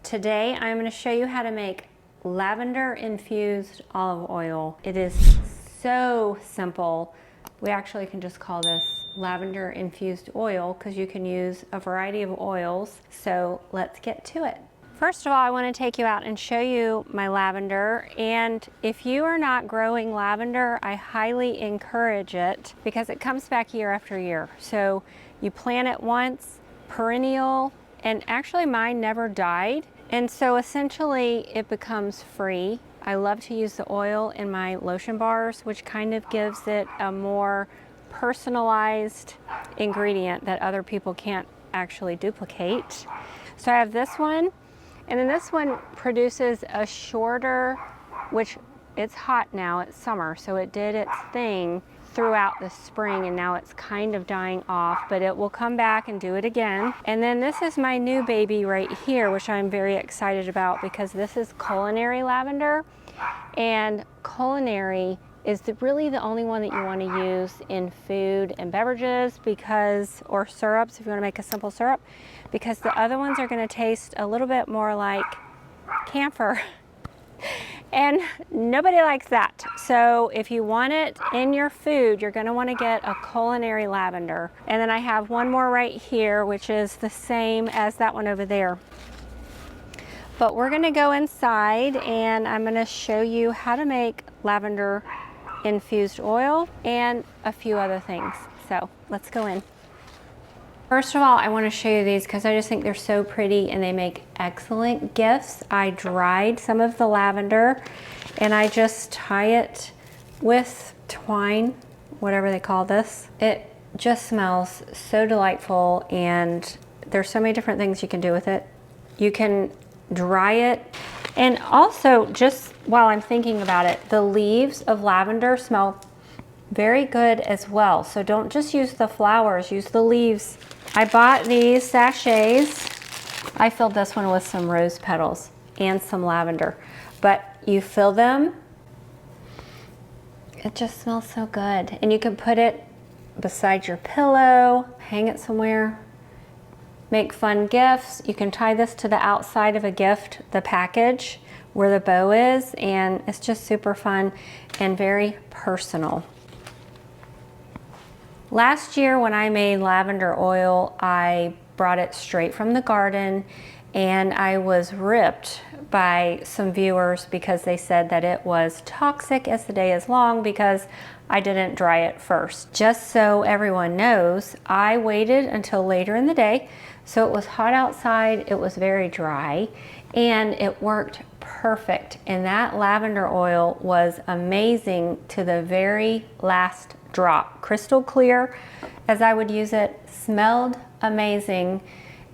Today I'm going to show you how to make lavender infused olive oil. It is so simple. We actually can just call this lavender infused oil because you can use a variety of oils. So let's get to it. First of all, I want to take you out and show you my lavender, and if you are not growing lavender, I highly encourage it because it comes back year after year. So you plant it once, perennial, and actually mine never died, and so essentially it becomes free. I love to use the oil in my lotion bars, which kind of gives it a more personalized ingredient that other people can't actually duplicate. So I have this one. And then this one produces a shorter, which it's hot now, it's summer, so it did its thing throughout the spring and now it's kind of dying off, but it will come back and do it again. And then this is my new baby right here, which I'm very excited about because this is culinary lavender. And culinary is really the only one that you want to use in food and beverages because, or syrups if you want to make a simple syrup, because the other ones are going to taste a little bit more like camphor and nobody likes that. So if you want it in your food, you're going to want to get a culinary lavender. And then I have one more right here, which is the same as that one over there. But we're going to go inside and I'm going to show you how to make lavender infused oil and a few other things. So let's go in. First of all, I want to show you these because I just think they're so pretty and they make excellent gifts. I dried some of the lavender and I just tie it with twine, whatever they call this. It just smells so delightful and there's so many different things you can do with it. You can dry it, and also, just while I'm thinking about it, the leaves of lavender smell very good as well. So don't just use the flowers, use the leaves. I bought these sachets. I filled this one with some rose petals and some lavender, but you fill them, it just smells so good. And you can put it beside your pillow, hang it somewhere. Make fun gifts. You can tie this to the outside of a gift, the package where the bow is, and it's just super fun and very personal. Last year when I made lavender oil, I brought it straight from the garden and I was ripped by some viewers because they said that it was toxic as the day is long because I didn't dry it first. Just so everyone knows, I waited until later in the day. So it was hot outside, it was very dry, and it worked perfect. And that lavender oil was amazing to the very last drop. Crystal clear as I would use it, smelled amazing,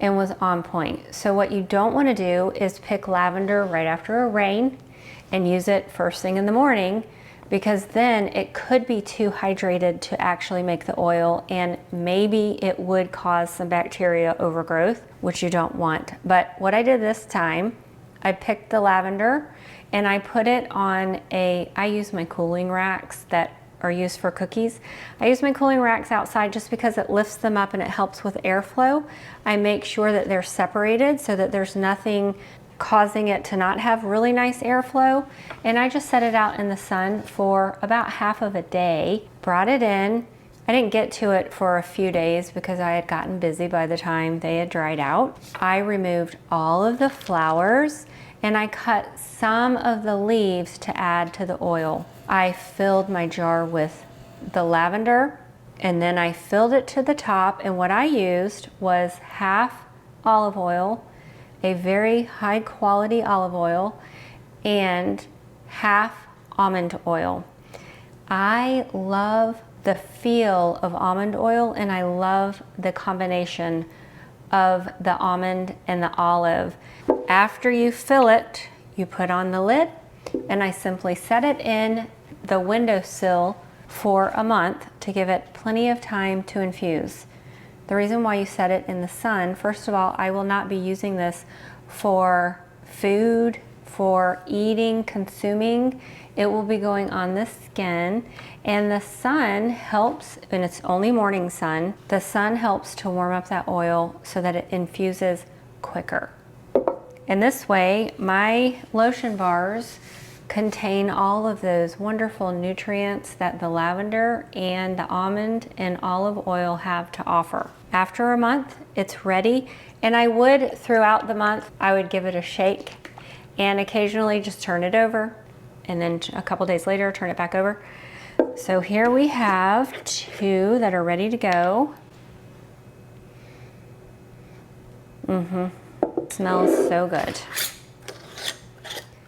and was on point. So what you don't want to do is pick lavender right after a rain and use it first thing in the morning, because then it could be too hydrated to actually make the oil and maybe it would cause some bacteria overgrowth, which you don't want. But what I did this time, I picked the lavender and I put it on I use my cooling racks that are used for cookies. I use my cooling racks outside just because it lifts them up and it helps with airflow. I make sure that they're separated so that there's nothing causing it to not have really nice airflow. And I just set it out in the sun for about half of a day, brought it in. I didn't get to it for a few days because I had gotten busy by the time they had dried out. I removed all of the flowers and I cut some of the leaves to add to the oil. I filled my jar with the lavender and then I filled it to the top, and what I used was half olive oil, a very high quality olive oil, and half almond oil. I love the feel of almond oil and I love the combination of the almond and the olive. After you fill it, you put on the lid and I simply set it in the windowsill for a month to give it plenty of time to infuse. The reason why you set it in the sun, first of all, I will not be using this for food, for eating, consuming. It will be going on the skin, and the sun helps, and it's only morning sun, the sun helps to warm up that oil so that it infuses quicker. And this way, my lotion bars contain all of those wonderful nutrients that the lavender and the almond and olive oil have to offer. After a month, it's ready. And I would, throughout the month, I would give it a shake and occasionally just turn it over. And then a couple days later, turn it back over. So here we have 2 that are ready to go. Smells so good.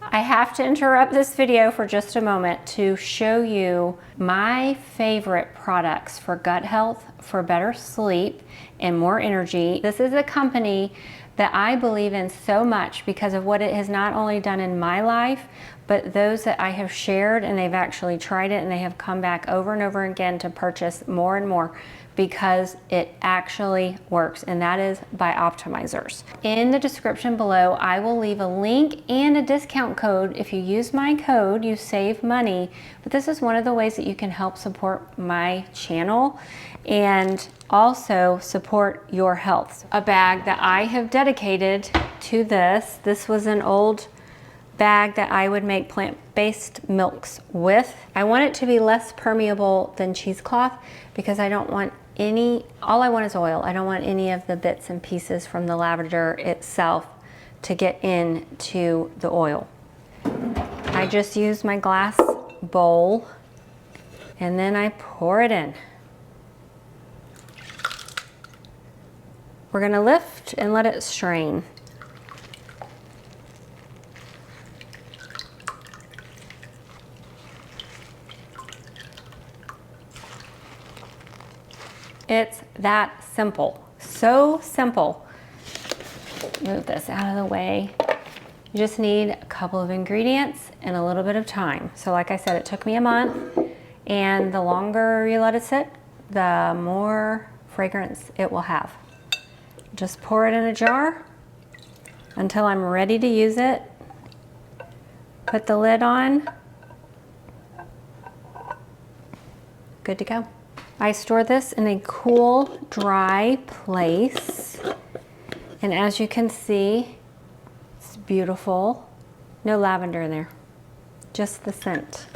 I have to interrupt this video for just a moment to show you my favorite products for gut health, for better sleep, and more energy. This is a company that I believe in so much because of what it has not only done in my life, but those that I have shared and they've actually tried it and they have come back over and over again to purchase more and more because it actually works, and that is by Optimizers. In the description below, I will leave a link and a discount code. If you use my code, you save money, but this is one of the ways that you can help support my channel and also support your health. A bag that I have dedicated to this. This was an old bag that I would make plant-based milks with. I want it to be less permeable than cheesecloth because I don't want all I want is oil. I don't want any of the bits and pieces from the lavender itself to get into the oil. I just use my glass bowl and then I pour it in. We're gonna lift and let it strain. It's that simple, so simple. Move this out of the way. You just need a couple of ingredients and a little bit of time. So like I said, it took me a month, and the longer you let it sit, the more fragrance it will have. Just pour it in a jar until I'm ready to use it. Put the lid on. Good to go. I store this in a cool, dry place. And as you can see, it's beautiful. No lavender in there, just the scent.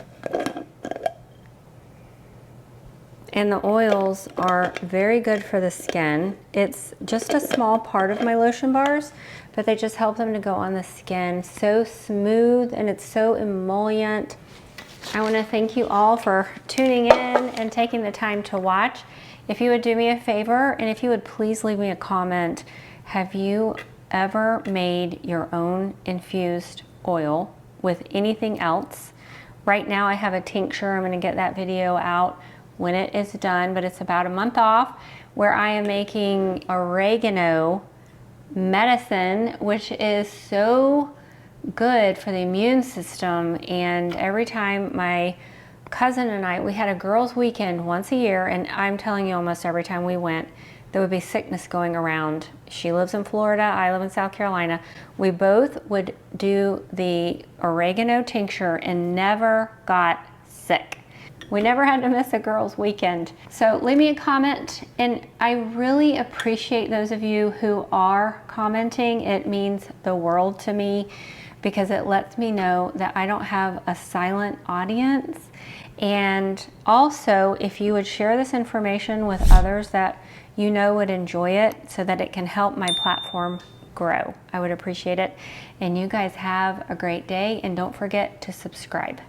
And the oils are very good for the skin. It's just a small part of my lotion bars, but they just help them to go on the skin. So smooth, and it's so emollient. I want to thank you all for tuning in and taking the time to watch. If you would do me a favor, and if you would please leave me a comment, have you ever made your own infused oil with anything else? Right now I have a tincture. I'm going to get that video out when it is done, but it's about a month off, where I am making oregano medicine, which is so good for the immune system. And every time my cousin and I, we had a girls' weekend once a year, and I'm telling you, almost every time we went, there would be sickness going around. She lives in Florida, I live in South Carolina. We both would do the oregano tincture and never got sick. We never had to miss a girls' weekend. So leave me a comment, and I really appreciate those of you who are commenting. It means the world to me, because it lets me know that I don't have a silent audience. And also, if you would share this information with others that you know would enjoy it, so that it can help my platform grow, I would appreciate it. And you guys have a great day, and don't forget to subscribe.